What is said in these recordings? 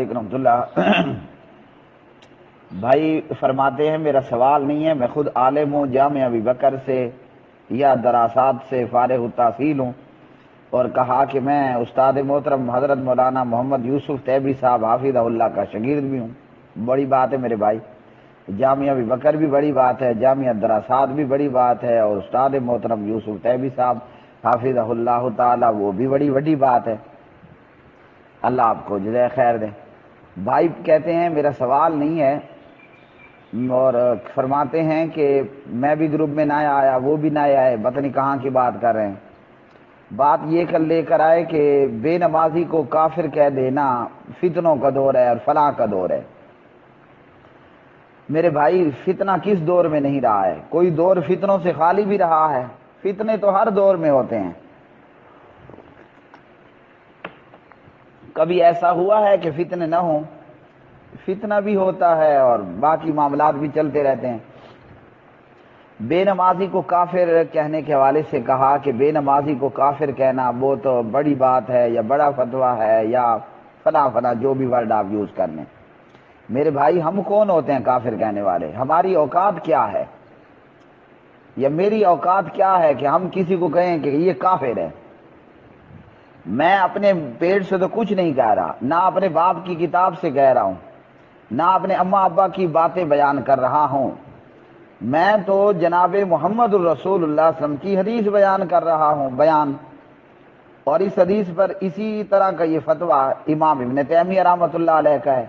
رحمۃ اللہ بھائی فرماتے ہیں میرا سوال نہیں ہے، میں خود عالم ہوں، جامعہ ابی بکر سے یا دراسات سے فارغ التحصیل ہوں، اور کہا کہ میں استاد محترم حضرت مولانا محمد یوسف تیبی صاحب حافظہ اللہ کا شاگرد بھی ہوں۔ بڑی بات ہے میرے بھائی، جامعہ ابی بکر بھی بڑی بات ہے، جامعہ دراسات بھی بڑی بات ہے، اور استاد محترم یوسف تیبی صاحب حافظہ اللہ تعالی وہ بھی بڑی بات ہے۔ اللہ آپ کو جزائے خیر دے۔ بھائی کہتے ہیں میرا سوال نہیں ہے، اور فرماتے ہیں کہ میں بھی گروپ میں نہ آیا، وہ بھی نہ آئے، پتہ نہیں کہاں کی بات کر رہے ہیں۔ بات یہ کر لے کر آئے کہ بے نمازی کو کافر کہہ دینا فتنوں کا دور ہے اور فلاں کا دور ہے۔ میرے بھائی فتنہ کس دور میں نہیں رہا ہے؟ کوئی دور فتنوں سے خالی بھی رہا ہے؟ فتنے تو ہر دور میں ہوتے ہیں۔ کبھی ایسا ہوا ہے کہ فتنے نہ ہوں؟ فتنہ بھی ہوتا ہے اور باقی معاملات بھی چلتے رہتے ہیں۔ بے نمازی کو کافر کہنے کے حوالے سے کہا کہ بے نمازی کو کافر کہنا وہ تو بڑی بات ہے یا بڑا فتویٰ ہے یا فلاں جو بھی ورڈ آپ یوز کر لیں۔ میرے بھائی ہم کون ہوتے ہیں کافر کہنے والے؟ ہماری اوقات کیا ہے یا میری اوقات کیا ہے کہ ہم کسی کو کہیں کہ یہ کافر ہے؟ میں اپنے پیٹ سے تو کچھ نہیں کہہ رہا، نہ اپنے باپ کی کتاب سے کہہ رہا ہوں، نہ اپنے اماں ابا کی باتیں بیان کر رہا ہوں، میں تو جناب محمد الرسول اللہ صلی اللہ علیہ وسلم کی حدیث بیان کر رہا ہوں بیان۔ اور اس حدیث پر اسی طرح کا یہ فتویٰ امام ابن تیمیہ رحمۃ اللہ علیہ کا ہے،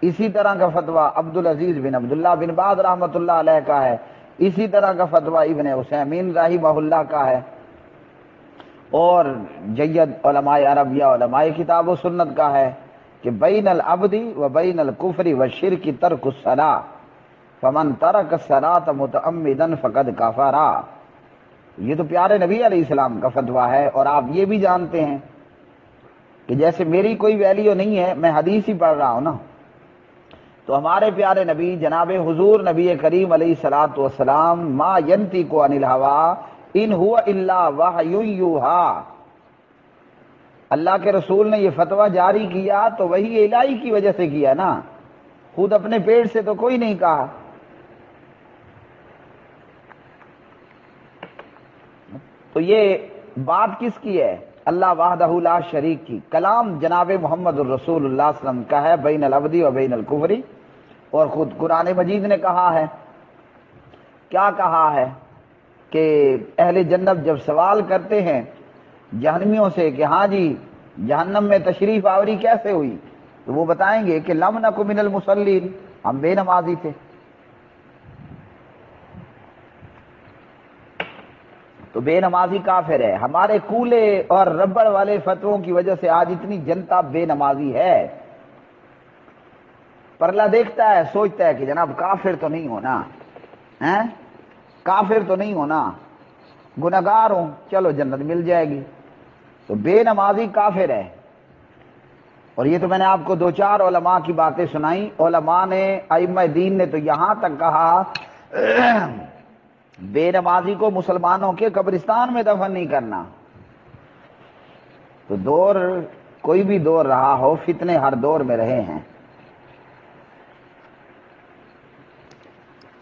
اسی طرح کا فتویٰ عبدالعزیز بن عبداللہ بن باز رحمۃ اللہ علیہ کا ہے، اسی طرح کا فتویٰ ابن عثیمین رحمہ اللہ کا ہے، اور جید علماء عربیہ علماء کتاب و سنت کا ہے کہ بین العبد و بین الکفر و شرک ترک الصلاۃ فمن ترک الصلاۃ متعمدا فقد کفر۔ یہ تو پیارے نبی علیہ السلام کا فتویٰ ہے، اور آپ یہ بھی جانتے ہیں کہ جیسے میری کوئی ویلیو نہیں ہے، میں حدیث ہی پڑھ رہا ہوں نا، تو ہمارے پیارے نبی جناب حضور نبی کریم علیہ الصلوۃ والسلام ما ینطق عن الہویٰ ان ہوا الا وحی یوحیٰ، اللہ کے رسول نے یہ فتویٰ جاری کیا تو وحی الہی کی وجہ سے کیا نا، خود اپنے پیٹ سے تو کوئی نہیں کہا۔ تو یہ بات کس کی ہے؟ اللہ وحدہ لا شریک کی، کلام جناب محمد الرسول اللہ صلی اللہ علیہ وسلم کا ہے بین العبد و بین الکفر، اور خود قرآن مجید نے کہا ہے، کیا کہا ہے کہ اہل جنت جب سوال کرتے ہیں جہنمیوں سے کہ ہاں جی جہنم میں تشریف آوری کیسے ہوئی، تو وہ بتائیں گے کہ لم نک من المصلین، ہم بے نمازی تھے۔ تو بے نمازی کافر ہے۔ ہمارے کولے اور ربڑ والے فتووں کی وجہ سے آج اتنی جنتا بے نمازی ہے۔ پرلا دیکھتا ہے سوچتا ہے کہ جناب کافر تو نہیں ہونا، ہیں کافر تو نہیں ہونا، گنہگار ہوں چلو جنت مل جائے گی، تو بے نمازی کافر ہے۔ اور یہ تو میں نے آپ کو دو چار علماء کی باتیں سنائیں، علماء نے ائمہ دین نے تو یہاں تک کہا بے نمازی کو مسلمانوں کے قبرستان میں دفن نہیں کرنا۔ تو دور کوئی بھی دور رہا ہو، فتنے ہر دور میں رہے ہیں۔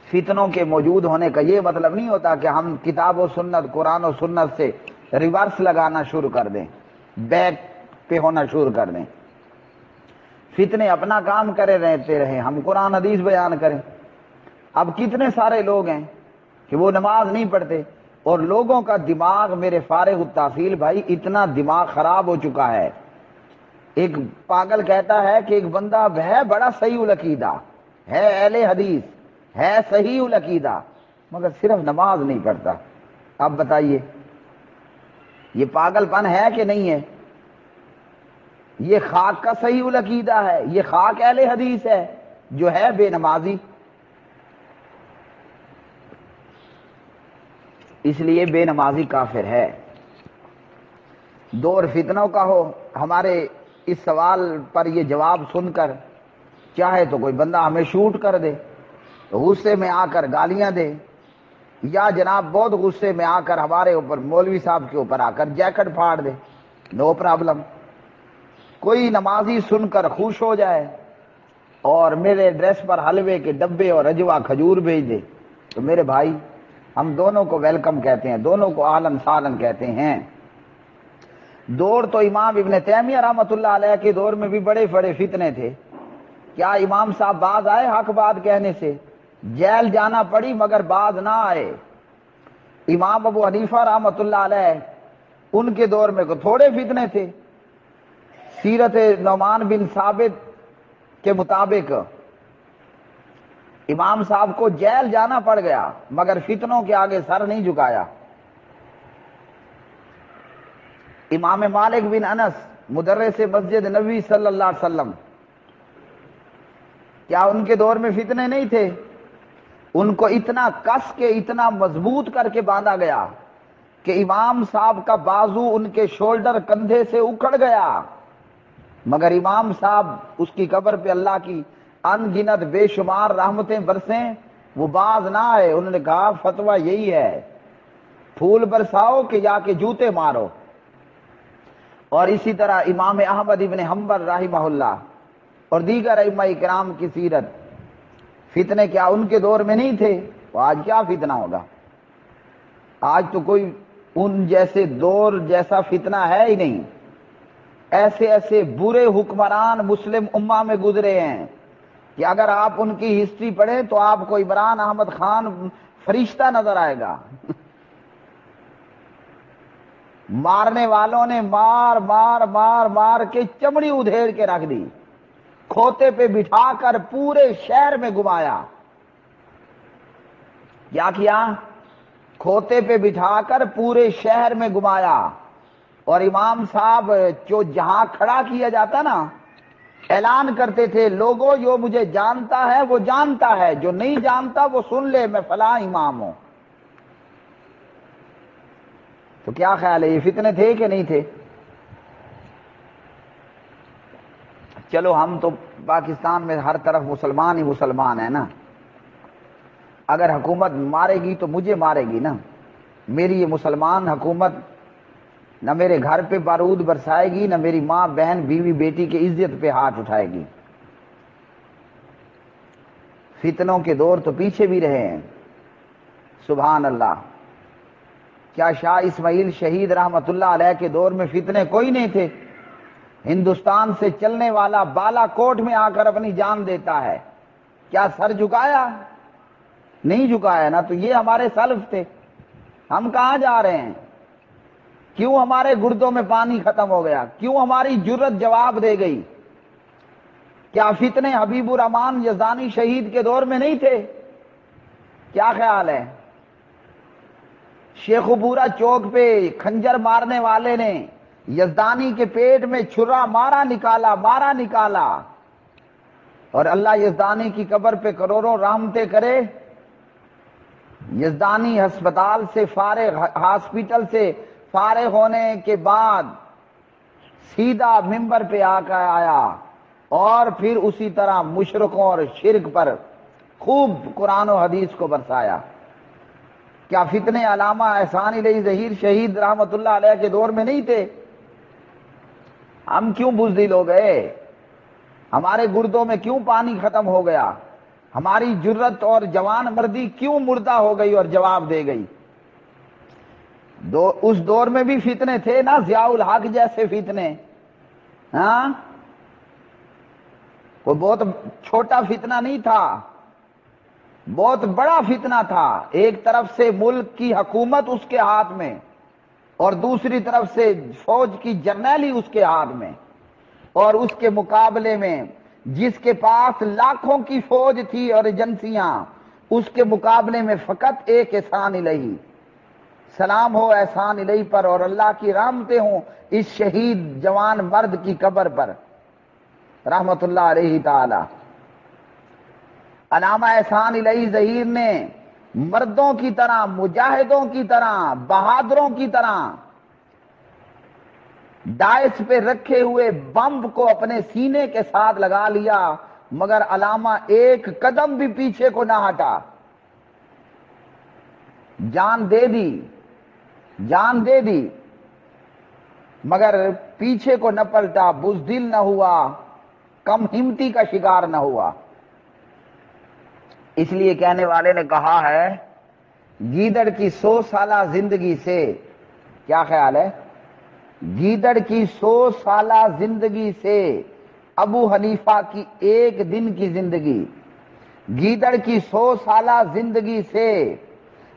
فتنوں کے موجود ہونے کا یہ مطلب نہیں ہوتا کہ ہم کتاب و سنت قرآن و سنت سے ریورس لگانا شروع کر دیں، بیک پہ ہونا شروع کر دیں۔ فتنے اپنا کام کرے رہتے رہیں، ہم قرآن حدیث بیان کریں۔ اب کتنے سارے لوگ ہیں کہ وہ نماز نہیں پڑھتے، اور لوگوں کا دماغ میرے فارغ التحصیل بھائی اتنا دماغ خراب ہو چکا ہے۔ ایک پاگل کہتا ہے کہ ایک بندہ ہے بڑا صحیح العقیدہ ہے، اہل حدیث ہے، صحیح العقیدہ، مگر صرف نماز نہیں پڑھتا۔ اب بتائیے یہ پاگل پن ہے کہ نہیں ہے؟ یہ خاک کا صحیح العقیدہ ہے، یہ خاک اہل حدیث ہے جو ہے بے نمازی۔ اس لیے بے نمازی کافر ہے۔ دور فتنوں کا ہو، ہمارے اس سوال پر یہ جواب سن کر چاہے تو کوئی بندہ ہمیں شوٹ کر دے، غصے میں آ کر گالیاں دے، یا جناب بہت غصے میں آ کر ہمارے اوپر مولوی صاحب کے اوپر آ کر جیکٹ پھاڑ دے، نو پرابلم۔ کوئی نمازی سن کر خوش ہو جائے اور میرے ایڈریس پر حلوے کے ڈبے اور اجوا کھجور بھیج دے تو میرے بھائی ہم دونوں کو ویلکم کہتے ہیں، دونوں کو اہلاً سہلاً کہتے ہیں۔ دور تو امام ابن تیمیہ رحمۃ اللہ علیہ کے دور میں بھی بڑے بڑے فتنے تھے۔ کیا امام صاحب باز آئے حق بات کہنے سے؟ جیل جانا پڑی مگر باز نہ آئے۔ امام ابو حنیفہ رحمۃ اللہ علیہ ان کے دور میں کو تھوڑے فتنے تھے۔ سیرت نعمان بن ثابت کے مطابق امام صاحب کو جیل جانا پڑ گیا مگر فتنوں کے آگے سر نہیں جھکایا۔ امام مالک بن انس مدرس مسجد نبوی صلی اللہ علیہ وسلم، کیا ان کے دور میں فتنے نہیں تھے؟ ان کو اتنا کس کے اتنا مضبوط کر کے باندھا گیا کہ امام صاحب کا بازو ان کے شولڈر کندھے سے اکھڑ گیا، مگر امام صاحب اس کی قبر پہ اللہ کی ان گنت بے شمار رحمتیں برسیں، وہ باز نہ آئے۔ انہوں نے کہا فتویٰ یہی ہے، پھول برساؤ کہ جا کے جوتے مارو۔ اور اسی طرح امام احمد ابن حنبل رحمہ اللہ اور دیگر ائمہ کرام کی سیرت، فتنے کیا ان کے دور میں نہیں تھے؟ تو آج کیا فتنہ ہوگا؟ آج تو کوئی ان جیسے دور جیسا فتنہ ہے ہی نہیں۔ ایسے ایسے برے حکمران مسلم امہ میں گزرے ہیں کہ اگر آپ ان کی ہسٹری پڑھیں تو آپ کو عمران احمد خان فرشتہ نظر آئے گا۔ مارنے والوں نے مار مار مار مار کے چمڑی ادھیڑ کے رکھ دی، کھوتے پہ بٹھا کر پورے شہر میں گھمایا۔ کیا کیا؟ کھوتے پہ بٹھا کر پورے شہر میں گھمایا۔ اور امام صاحب جو جہاں کھڑا کیا جاتا نا، اعلان کرتے تھے لوگوں جو مجھے جانتا ہے وہ جانتا ہے، جو نہیں جانتا وہ سن لے میں فلاں امام ہوں۔ تو کیا خیال ہے یہ فتنے تھے کہ نہیں تھے؟ چلو ہم تو پاکستان میں ہر طرف مسلمان ہی مسلمان ہیں نا، اگر حکومت مارے گی تو مجھے مارے گی نا۔ میری یہ مسلمان حکومت نہ میرے گھر پہ بارود برسائے گی، نہ میری ماں بہن بیوی بیٹی کی عزت پہ ہاتھ اٹھائے گی۔ فتنوں کے دور تو پیچھے بھی رہے ہیں، سبحان اللہ۔ کیا شاہ اسماعیل شہید رحمت اللہ علیہ کے دور میں فتنے کوئی نہیں تھے؟ ہندوستان سے چلنے والا بالا کوٹ میں آ کر اپنی جان دیتا ہے، کیا سر جھکایا؟ نہیں جھکایا نا۔ تو یہ ہمارے سلف تھے، ہم کہاں جا رہے ہیں؟ کیوں ہمارے گردوں میں پانی ختم ہو گیا؟ کیوں ہماری جرت جواب دے گئی؟ کیا فتنے حبیب الرحمان یزدانی شہید کے دور میں نہیں تھے؟ کیا خیال ہے؟ شیخ پورا چوک پہ کھنجر مارنے والے نے یزدانی کے پیٹ میں چھرا مارا نکالا، اور اللہ یزدانی کی قبر پہ کروڑوں رحمتیں کرے۔ یزدانی ہسپتال سے ہاسپٹل سے فارغ ہونے کے بعد سیدھا منبر پہ آ کر آیا اور پھر اسی طرح مشرکوں اور شرک پر خوب قرآن و حدیث کو برسایا۔ کیا فتنے علامہ احسان علیہ ظہیر شہید رحمت اللہ علیہ کے دور میں نہیں تھے؟ ہم کیوں بزدل ہو گئے؟ ہمارے گردوں میں کیوں پانی ختم ہو گیا؟ ہماری جرت اور جوان مردی کیوں مردہ ہو گئی اور جواب دے گئی؟ اس دور میں بھی فتنے تھے نا، ضیاء الحق جیسے فتنے۔ ہاں، کوئی بہت چھوٹا فتنہ نہیں تھا، بہت بڑا فتنہ تھا۔ ایک طرف سے ملک کی حکومت اس کے ہاتھ میں اور دوسری طرف سے فوج کی جرنیلی اس کے ہاتھ میں، اور اس کے مقابلے میں جس کے پاس لاکھوں کی فوج تھی اور ایجنسیاں، اس کے مقابلے میں فقط ایک احسان الہی۔ سلام ہو احسان الہی پر اور اللہ کی رحمتیں ہوں اس شہید جوان مرد کی قبر پر رحمت اللہ علیہ تعالی۔ علامہ احسان الہی ظہیر نے مردوں کی طرح، مجاہدوں کی طرح، بہادروں کی طرح ڈائس پہ رکھے ہوئے بم کو اپنے سینے کے ساتھ لگا لیا، مگر علامہ ایک قدم بھی پیچھے کو نہ ہٹا، جان دے دی۔ مگر پیچھے کو نہ پلٹا، بزدل نہ ہوا، کم ہمتی کا شکار نہ ہوا۔ اس لیے کہنے والے نے کہا ہے گیدڑ کی 100 سالہ زندگی سے، کیا خیال ہے؟ گیدڑ کی 100 سالہ زندگی سے ابو حنیفہ کی ایک دن کی زندگی، گیدڑ کی 100 سالہ زندگی سے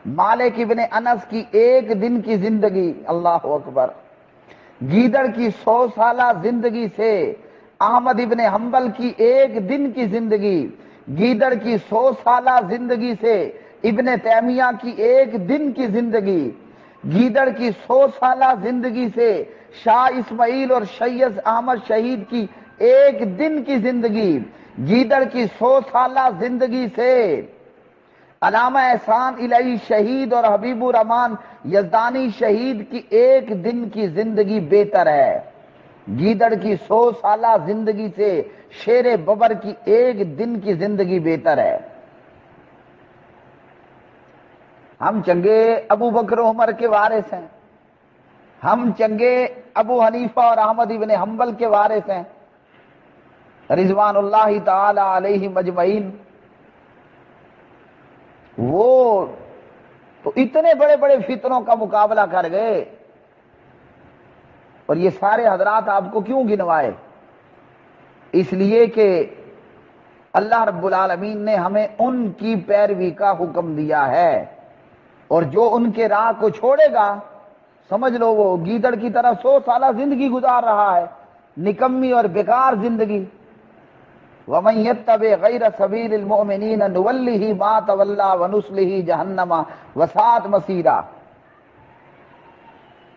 مالک ابن انس کی ایک دن کی زندگی، اللہ اکبر، گیدڑ کی 100 سالہ زندگی سے احمد ابن حنبل کی ایک دن کی زندگی، گیدڑ کی 100 سالہ زندگی سے ابن تیمیہ کی ایک دن کی زندگی، گیدڑ کی 100 سالہ زندگی سے شاہ اسماعیل اور سید احمد شہید کی ایک دن کی زندگی، گیدڑ کی 100 سالہ زندگی سے علامہ احسان الہی شہید اور حبیب الرحمان یزدانی شہید کی ایک دن کی زندگی بہتر ہے۔ گیدڑ کی 100 سالہ زندگی سے شیر ببر کی ایک دن کی زندگی بہتر ہے۔ ہم چنگے ابو بکر و عمر کے وارث ہیں، ہم چنگے ابو حنیفہ اور احمد ابن حنبل کے وارث ہیں رضوان اللہ تعالی علیہم اجمعین۔ وہ تو اتنے بڑے بڑے فتنوں کا مقابلہ کر گئے، اور یہ سارے حضرات آپ کو کیوں گنوائے؟ اس لیے کہ اللہ رب العالمین نے ہمیں ان کی پیروی کا حکم دیا ہے، اور جو ان کے راہ کو چھوڑے گا سمجھ لو وہ گیدڑ کی طرح 100 سالہ زندگی گزار رہا ہے، نکمی اور بیکار زندگی۔ وَمَن يَتَّبِعْ غَيْرَ سَبِيلِ الْمُؤْمِنِينَ نُوَلِّهِ مَا تَوَلَّىٰ وَنُصْلِهِ جَهَنَّمَ وَسَاءَتْ مَصِيرًا۔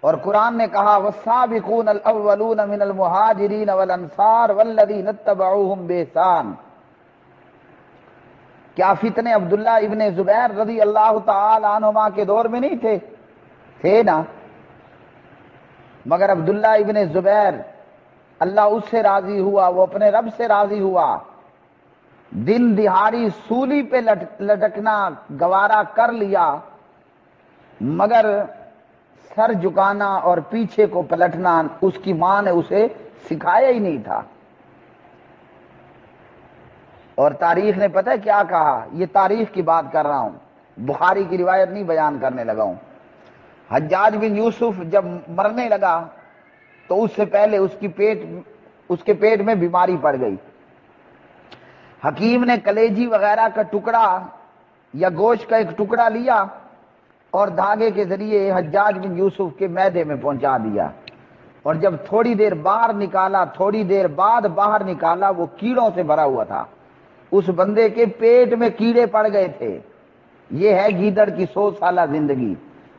اور قرآن نے کہا وَالسَّابِقُونَ الْأَوَّلُونَ مِنَ الْمُهَاجِرِينَ وَالْأَنصَارِ وَالَّذِينَ اتَّبَعُوهُم بِإِحْسَانٍ۔ کیا فتنے عبداللہ ابن زبیر رضی اللہ تعالی عنہما کے دور میں نہیں تھے نا؟ مگر عبداللہ ابن زبیر اللہ اس سے راضی ہوا، وہ اپنے رب سے راضی ہوا، دن دہاڑی سولی پہ لٹکنا گوارا کر لیا، مگر سر جھکانا اور پیچھے کو پلٹنا اس کی ماں نے اسے سکھایا ہی نہیں تھا۔ اور تاریخ نے پتہ ہے کیا کہا؟ یہ تاریخ کی بات کر رہا ہوں، بخاری کی روایت نہیں بیان کرنے لگا ہوں۔ حجاج بن یوسف جب مرنے لگا تو اس سے پہلے اس کے پیٹ میں بیماری پڑ گئی۔ حکیم نے کلیجی وغیرہ کا ٹکڑا یا گوشت کا ایک ٹکڑا لیا اور دھاگے کے ذریعے حجاج بن یوسف کے معدے میں پہنچا دیا، اور جب تھوڑی دیر باہر نکالا، تھوڑی دیر بعد باہر نکالا، وہ کیڑوں سے بھرا ہوا تھا، اس بندے کے پیٹ میں کیڑے پڑ گئے تھے۔ یہ ہے گیدڑ کی 100 سالہ زندگی،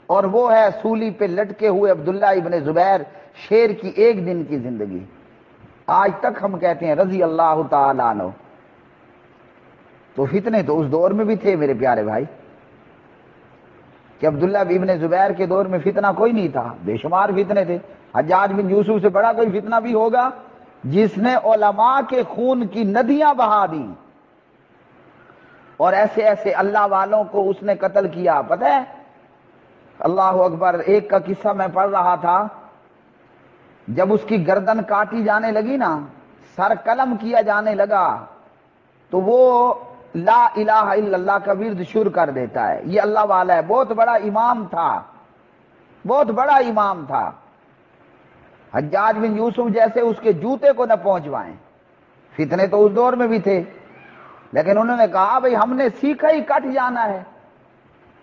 اور وہ ہے سولی پہ لٹکے ہوئے عبداللہ ابن زبیر شیر کی ایک دن کی زندگی۔ آج تک ہم کہتے ہیں رضی اللہ تعالی عنہ۔ تو فتنے تو اس دور میں بھی تھے میرے پیارے بھائی، کہ عبداللہ ابن زبیر کے دور میں فتنہ کوئی نہیں تھا، بے شمار فتنے تھے۔ حجاج بن یوسف سے بڑا کوئی فتنہ بھی ہوگا جس نے علماء کے خون کی ندیاں بہا دی، اور ایسے ایسے اللہ والوں کو اس نے قتل کیا۔ پتہ ہے اللہ اکبر، ایک کا قصہ میں پڑھ رہا تھا، جب اس کی گردن کاٹی جانے لگی نا، سر قلم کیا جانے لگا، تو وہ لا الہ الا اللہ کا ورد شروع کر دیتا ہے۔ یہ اللہ والا ہے، بہت بڑا امام تھا، بہت بڑا امام تھا۔ حجاج بن یوسف جیسے اس کے جوتے کو نہ پہنچوائیں۔ فتنے تو اس دور میں بھی تھے، لیکن انہوں نے کہا بھئی ہم نے سیکھا ہی کٹ جانا ہے۔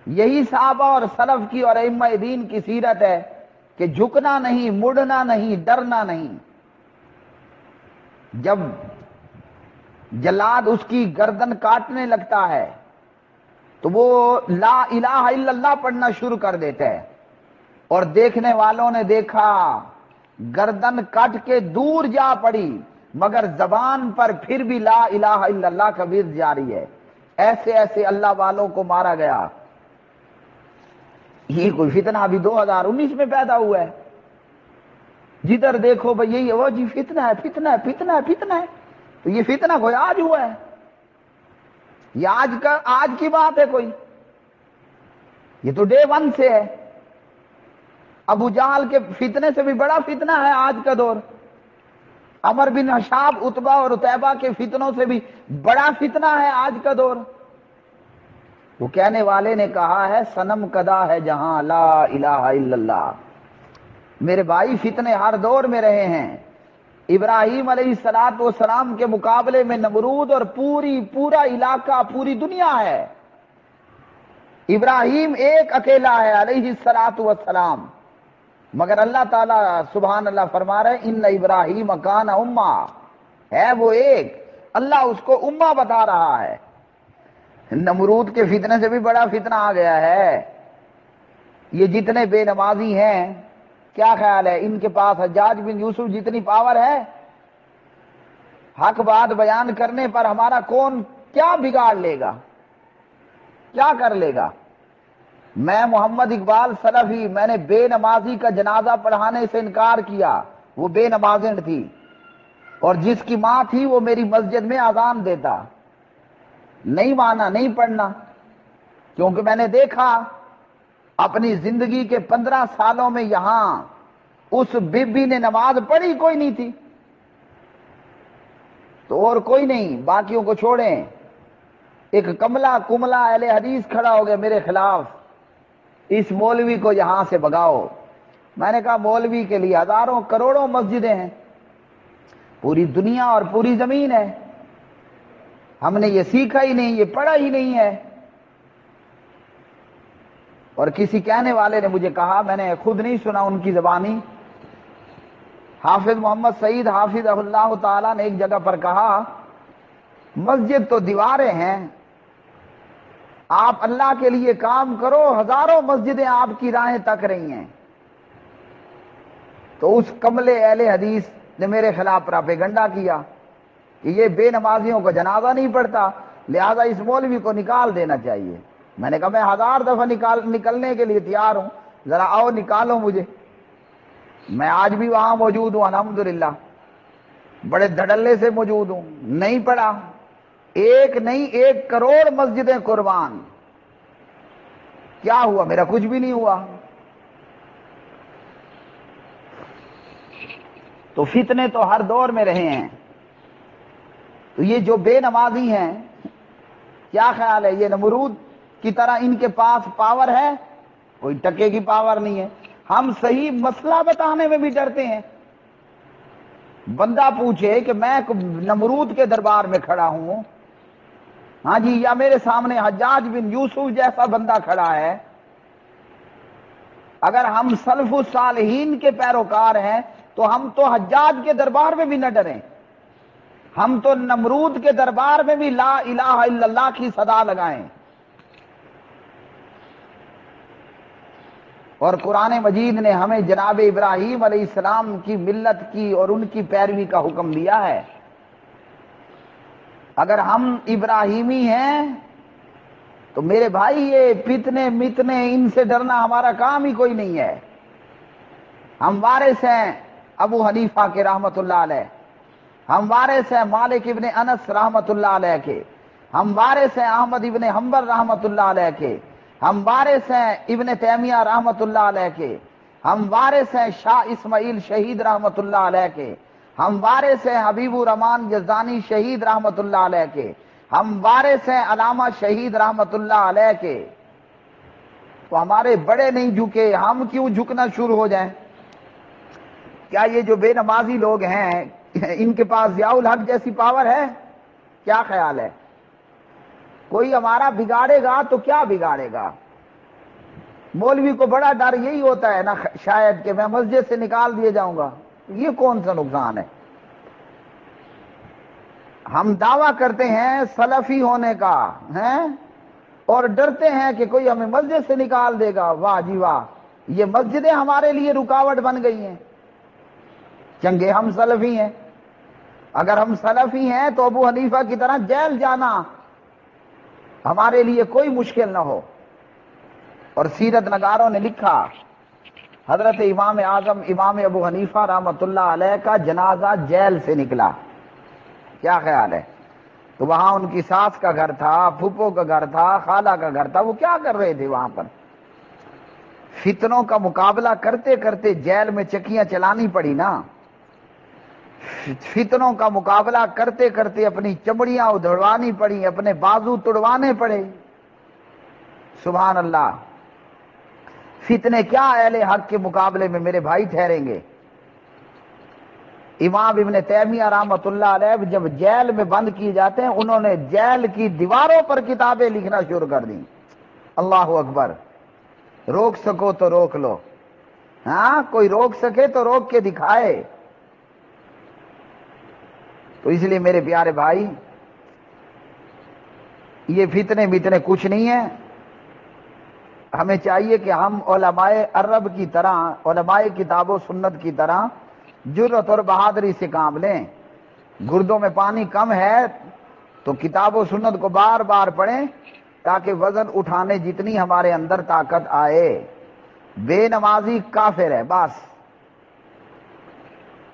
یہی صحابہ اور سلف کی اور ائمہ دین کی سیرت ہے کہ جھکنا نہیں، مڑنا نہیں، ڈرنا نہیں۔ جب جلاد اس کی گردن کاٹنے لگتا ہے تو وہ لا الہ الا اللہ پڑھنا شروع کر دیتا ہے، اور دیکھنے والوں نے دیکھا گردن کٹ کے دور جا پڑی، مگر زبان پر پھر بھی لا الہ الا اللہ کا ورد جاری ہے۔ ایسے ایسے اللہ والوں کو مارا گیا۔ یہ کوئی فتنہ ابھی 2019 میں پیدا ہوا ہے؟ جدھر دیکھو بھئی یہی وہ جی فتنہ ہے، فتنہ ہے، فتنہ ہے، فتنہ ہے۔ تو یہ فتنہ کوئی آج ہوا ہے؟ یہ آج کی بات ہے کوئی؟ یہ تو ڈے 1 سے ہے۔ ابو جہل کے فتنے سے بھی بڑا فتنہ ہے آج کا دور، عمر بن حشاب، عتبہ اور عتیبہ کے فتنوں سے بھی بڑا فتنہ ہے آج کا دور۔ وہ کہنے والے نے کہا ہے صنم کدا ہے جہاں لا الہ الا اللہ۔ میرے بھائی فتنے ہر دور میں رہے ہیں۔ ابراہیم علیہ السلام کے مقابلے میں نمرود اور پورا علاقہ، پوری دنیا ہے۔ ابراہیم ایک اکیلا ہے علیہ السلام، مگر اللہ تعالیٰ سبحان اللہ فرما رہے ان ابراہیم کان امہ، ہے وہ ایک، اللہ اس کو امہ بتا رہا ہے۔ نمرود کے فتنے سے بھی بڑا فتنہ آ گیا ہے۔ یہ جتنے بے نمازی ہیں، کیا خیال ہے ان کے پاس حجاج بن یوسف جتنی پاور ہے؟ حق بات بیان کرنے پر ہمارا کون کیا بگاڑ لے گا، کیا کر لے گا؟ میں محمد اقبال سلفی، میں نے بے نمازی کا جنازہ پڑھانے سے انکار کیا، وہ بے نمازن تھی، اور جس کی ماں تھی وہ میری مسجد میں اذان دیتا، نہیں مانا، نہیں پڑھنا، کیونکہ میں نے دیکھا اپنی زندگی کے 15 سالوں میں یہاں اس بی بی نے نماز پڑھی کوئی نہیں تھی، تو اور کوئی نہیں، باقیوں کو چھوڑیں۔ ایک کملا اہل حدیث کھڑا ہو گیا میرے خلاف، اس مولوی کو یہاں سے بگاؤ۔ میں نے کہا مولوی کے لیے ہزاروں کروڑوں مسجدیں ہیں، پوری دنیا اور پوری زمین ہے، ہم نے یہ سیکھا ہی نہیں، یہ پڑھا ہی نہیں ہے۔ اور کسی کہنے والے نے مجھے کہا، میں نے خود نہیں سنا ان کی زبانی، حافظ محمد سعید حافظ اللہ تعالیٰ نے ایک جگہ پر کہا مسجد تو دیواریں ہیں، آپ اللہ کے لیے کام کرو، ہزاروں مسجدیں آپ کی راہیں تک رہی ہیں۔ تو اس کملے اہل حدیث نے میرے خلاف پراپیگنڈا کیا کہ یہ بے نمازیوں کو جنازہ نہیں پڑھتا، لہذا اس مولوی کو نکال دینا چاہیے۔ میں نے کہا میں 1000 دفعہ نکلنے کے لیے تیار ہوں، ذرا آؤ نکالو مجھے، میں آج بھی وہاں موجود ہوں الحمدللہ، بڑے دھڑلے سے موجود ہوں۔ نہیں پڑھا، ایک نہیں 1 کروڑ مسجدیں قربان، کیا ہوا؟ میرا کچھ بھی نہیں ہوا۔ تو فتنے تو ہر دور میں رہے ہیں۔ تو یہ جو بے نمازی ہیں، کیا خیال ہے یہ نمرود کی طرح ان کے پاس پاور ہے؟ کوئی ٹکے کی پاور نہیں ہے۔ ہم صحیح مسئلہ بتانے میں بھی ڈرتے ہیں۔ بندہ پوچھے کہ میں نمرود کے دربار میں کھڑا ہوں، ہاں جی، یا میرے سامنے حجاج بن یوسف جیسا بندہ کھڑا ہے، اگر ہم سلف الصالحین کے پیروکار ہیں تو ہم تو حجاج کے دربار میں بھی نہ ڈریں، ہم تو نمرود کے دربار میں بھی لا الہ الا اللہ کی صدا لگائیں۔ اور قرآن مجید نے ہمیں جناب ابراہیم علیہ السلام کی ملت کی اور ان کی پیروی کا حکم دیا ہے۔ اگر ہم ابراہیمی ہیں تو میرے بھائی یہ فتنے متنے ان سے ڈرنا ہمارا کام ہی کوئی نہیں ہے۔ ہم وارث ہیں ابو حنیفہ کے رحمت اللہ علیہ، ہم وارث ہیں مالک ابن انس رحمت اللہ علیہ کے، ہم وارث ہیں احمد ابن حنبل رحمت اللہ علیہ کے، ہم وارث ہیں ابن تیمیہ رحمت اللہ علیہ کے، ہم وارث ہیں شاہ اسماعیل شہید رحمت اللہ علیہ کے، ہم وارث ہیں حبیب الرحمان یزدانی شہید رحمت اللہ علیہ کے، ہم وارث ہیں علامہ شہید رحمت اللہ علیہ کے۔ تو ہمارے بڑے نہیں جھکے، ہم کیوں جھکنا شروع ہو جائیں؟ کیا یہ جو بے نمازی لوگ ہیں ان کے پاس ضیاء الحق جیسی پاور ہے؟ کیا خیال ہے؟ کوئی ہمارا بگاڑے گا تو کیا بگاڑے گا؟ مولوی کو بڑا ڈر یہی ہوتا ہے نا شاید کہ میں مسجد سے نکال دیے جاؤں گا، یہ کون سا نقصان ہے؟ ہم دعویٰ کرتے ہیں سلفی ہونے کا ہیں اور ڈرتے ہیں کہ کوئی ہمیں مسجد سے نکال دے گا۔ واہ جی واہ، یہ مسجدیں ہمارے لیے رکاوٹ بن گئی ہیں، چنگے ہم سلفی ہیں۔ اگر ہم سلفی ہیں تو ابو حنیفہ کی طرح جیل جانا ہمارے لیے کوئی مشکل نہ ہو۔ اور سیرت نگاروں نے لکھا حضرت امام اعظم امام ابو حنیفہ رحمت اللہ علیہ کا جنازہ جیل سے نکلا، کیا خیال ہے؟ تو وہاں ان کی ساس کا گھر تھا، پھپھو کا گھر تھا، خالہ کا گھر تھا، وہ کیا کر رہے تھے وہاں پر؟ فتنوں کا مقابلہ کرتے کرتے جیل میں چکیاں چلانی پڑی نا، فتنوں کا مقابلہ کرتے کرتے اپنی چمڑیاں ادھڑوانی پڑی، اپنے بازو توڑوانے پڑے۔ سبحان اللہ، فتنے کیا اہل حق کے مقابلے میں میرے بھائی ٹھہریں گے۔ امام ابن تیمیہ رحمۃ اللہ علیہ جب جیل میں بند کیے جاتے ہیں، انہوں نے جیل کی دیواروں پر کتابیں لکھنا شروع کر دیں۔ اللہ اکبر، روک سکو تو روک لو، ہاں کوئی روک سکے تو روک کے دکھائے۔ تو اس لیے میرے پیارے بھائی، یہ فتنے کچھ نہیں ہیں۔ ہمیں چاہیے کہ ہم علماء عرب کی طرح، علماء کتاب و سنت کی طرح جرأت اور بہادری سے کام لیں۔ گردوں میں پانی کم ہے تو کتاب و سنت کو بار بار پڑھیں تاکہ وزن اٹھانے جتنی ہمارے اندر طاقت آئے۔ بے نمازی کافر ہے، بس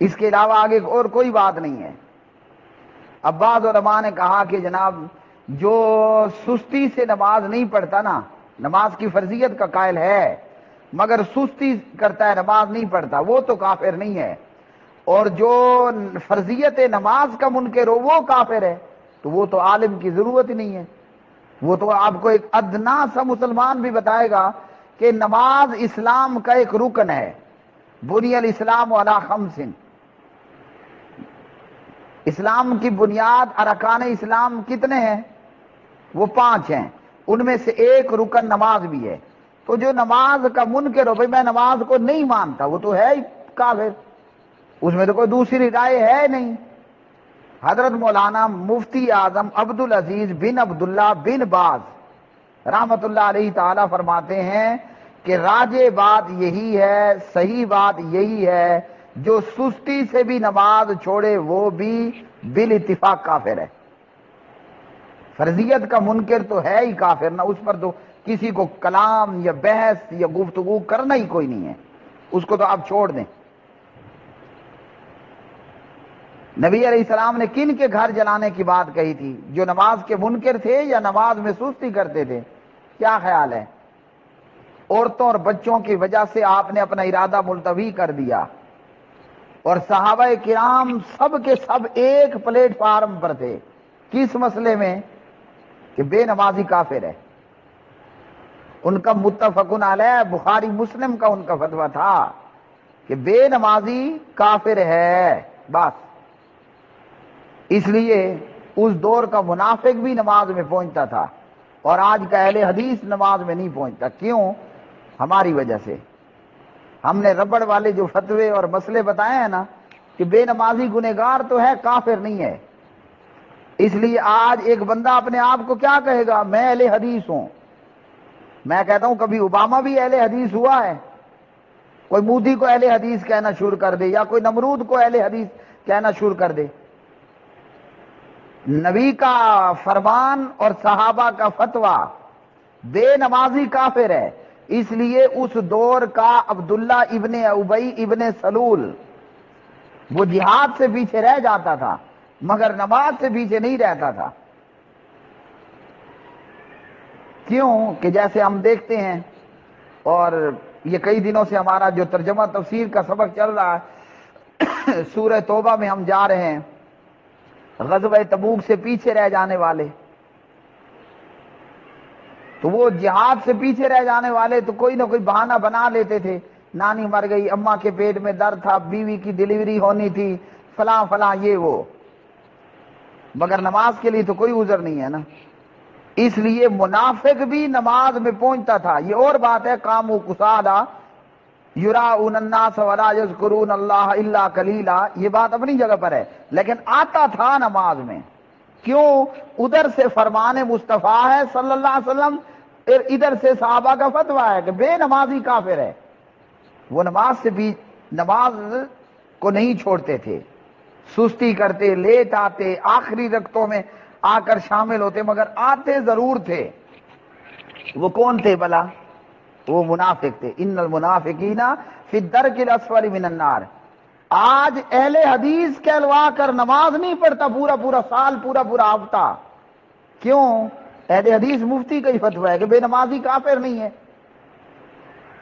اس کے علاوہ آگے اور کوئی بات نہیں ہے۔ اب بعض علماء نے کہا کہ جناب جو سستی سے نماز نہیں پڑھتا نا، نماز کی فرضیت کا قائل ہے مگر سستی کرتا ہے، نماز نہیں پڑھتا، وہ تو کافر نہیں ہے، اور جو فرضیت نماز کا منکر ہو وہ کافر ہے، تو وہ تو عالم کی ضرورت ہی نہیں ہے۔ وہ تو آپ کو ایک ادنا سا مسلمان بھی بتائے گا کہ نماز اسلام کا ایک رکن ہے۔ بنی الاسلام علی خمس، اسلام کی بنیاد، ارکان اسلام کتنے ہیں؟ وہ 5 ہیں، ان میں سے ایک رکن نماز بھی ہے۔ تو جو نماز کا منکر ہو، بھائی میں نماز کو نہیں مانتا، وہ تو ہے ہی کافر، اس میں تو کوئی دوسری رائے ہے نہیں۔ حضرت مولانا مفتی اعظم عبدالعزیز بن عبداللہ بن باز رحمت اللہ علیہ تعالی فرماتے ہیں کہ راجح بات یہی ہے، صحیح بات یہی ہے، جو سستی سے بھی نماز چھوڑے وہ بھی بالاتفاق کافر ہے۔ فرضیت کا منکر تو ہے ہی کافر، نہ اس پر تو کسی کو کلام یا بحث یا گفتگو کرنا ہی کوئی نہیں ہے، اس کو تو آپ چھوڑ دیں۔ نبی علیہ السلام نے کن کے گھر جلانے کی بات کہی تھی؟ جو نماز کے منکر تھے یا نماز میں سستی کرتے تھے؟ کیا خیال ہے؟ عورتوں اور بچوں کی وجہ سے آپ نے اپنا ارادہ ملتوی کر دیا، اور صحابہ کرام سب کے سب ایک پلیٹ فارم پر تھے۔ کس مسئلے میں؟ کہ بے نمازی کافر ہے۔ ان کا متفقن علیہ بخاری مسلم کا ان کا فتویٰ تھا کہ بے نمازی کافر ہے، بس۔ اس لیے اس دور کا منافق بھی نماز میں پہنچتا تھا، اور آج کا اہل حدیث نماز میں نہیں پہنچتا۔ کیوں؟ ہماری وجہ سے۔ ہم نے ربڑ والے جو فتوے اور مسئلے بتائے ہیں نا کہ بے نمازی گنہگار تو ہے، کافر نہیں ہے۔ اس لیے آج ایک بندہ اپنے آپ کو کیا کہے گا؟ میں اہل حدیث ہوں۔ میں کہتا ہوں کبھی اوباما بھی اہل حدیث ہوا ہے؟ کوئی مودی کو اہل حدیث کہنا شروع کر دے، یا کوئی نمرود کو اہل حدیث کہنا شروع کر دے۔ نبی کا فرمان اور صحابہ کا فتویٰ، بے نمازی کافر ہے۔ اس لیے اس دور کا عبداللہ ابن ابی ابن سلول وہ جہاد سے پیچھے رہ جاتا تھا مگر نماز سے پیچھے نہیں رہتا تھا۔ کیوں کہ جیسے ہم دیکھتے ہیں، اور یہ کئی دنوں سے ہمارا جو ترجمہ تفسیر کا سبق چل رہا ہے، سورہ توبہ میں ہم جا رہے ہیں، غزوہ تبوک سے پیچھے رہ جانے والے، تو وہ جہاد سے پیچھے رہ جانے والے تو کوئی نہ کوئی بہانہ بنا لیتے تھے۔ نانی مر گئی، اماں کے پیٹ میں درد تھا، بیوی کی ڈلیوری ہونی تھی، فلاں فلاں یہ وہ، مگر نماز کے لیے تو کوئی عذر نہیں ہے نا۔ اس لیے منافق بھی نماز میں پہنچتا تھا۔ یہ اور بات ہے، قاموا کسالى یراؤن الناس ولا یذکرون اللہ الا قلیلا، یہ بات اپنی جگہ پر ہے، لیکن آتا تھا نماز میں۔ کیوں؟ ادھر سے فرمان مصطفیٰ ہے صلی اللہ علیہ وسلم، ادھر سے صحابہ کا فتویٰ ہے کہ بے نمازی کافر ہے۔ وہ نماز سے بھی نماز کو نہیں چھوڑتے تھے، سستی کرتے، لیٹ آتے، آخری رکعتوں میں آ کر شامل ہوتے، مگر آتے ضرور تھے۔ وہ کون تھے بلا؟ وہ منافق تھے۔ ان المنافقین فی الدرک الاسفل من النار۔ آج اہل حدیث کہلوا کر نماز نہیں پڑھتا پورا پورا سال، پورا پورا ہفتہ۔ کیوں؟ اہل حدیث مفتی کا ہی فتویٰ ہے کہ بے نمازی کافر نہیں ہے۔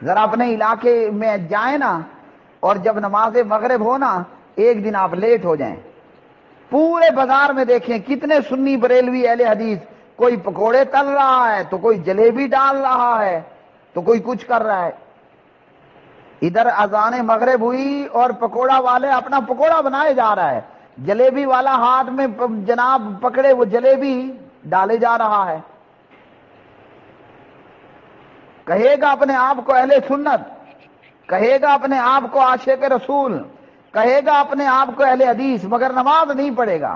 ذرا اپنے علاقے میں جائیں نا، اور جب نماز مغرب ہو نا، ایک دن آپ لیٹ ہو جائیں، پورے بازار میں دیکھیں کتنے سنی بریلوی اہل حدیث، کوئی پکوڑے تل رہا ہے تو کوئی جلیبی ڈال رہا ہے تو کوئی کچھ کر رہا ہے۔ ادھر اذان مغرب ہوئی اور پکوڑا والے اپنا پکوڑا بنائے جا رہا ہے، جلیبی والا ہاتھ میں جناب پکڑے وہ جلیبی ڈالے جا رہا ہے۔ کہے گا اپنے آپ کو اہل سنت، کہے گا اپنے آپ کو عاشق رسول، کہے گا اپنے آپ کو اہل حدیث، مگر نماز نہیں پڑھے گا۔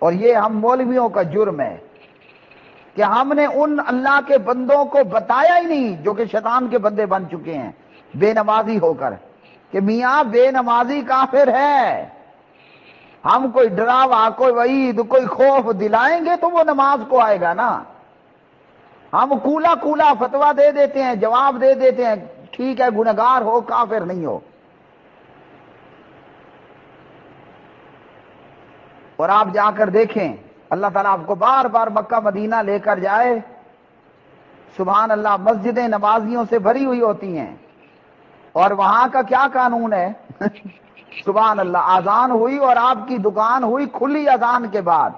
اور یہ ہم مولویوں کا جرم ہے کہ ہم نے ان اللہ کے بندوں کو بتایا ہی نہیں جو کہ شیطان کے بندے بن چکے ہیں بے نمازی ہو کر، کہ میاں بے نمازی کافر ہے۔ ہم کوئی ڈراوا، کوئی وعید، کوئی خوف دلائیں گے تو وہ نماز کو آئے گا نا۔ ہم کولا کولا فتویٰ دے دیتے ہیں، جواب دے دیتے ہیں، ٹھیک ہے گنہگار ہو کافر نہیں ہو۔ اور آپ جا کر دیکھیں، اللہ تعالیٰ آپ کو بار بار مکہ مدینہ لے کر جائے، سبحان اللہ، مسجدیں نمازیوں سے بھری ہوئی ہوتی ہیں، اور وہاں کا کیا قانون ہے سبحان اللہ، اذان ہوئی اور آپ کی دکان ہوئی کھلی اذان کے بعد،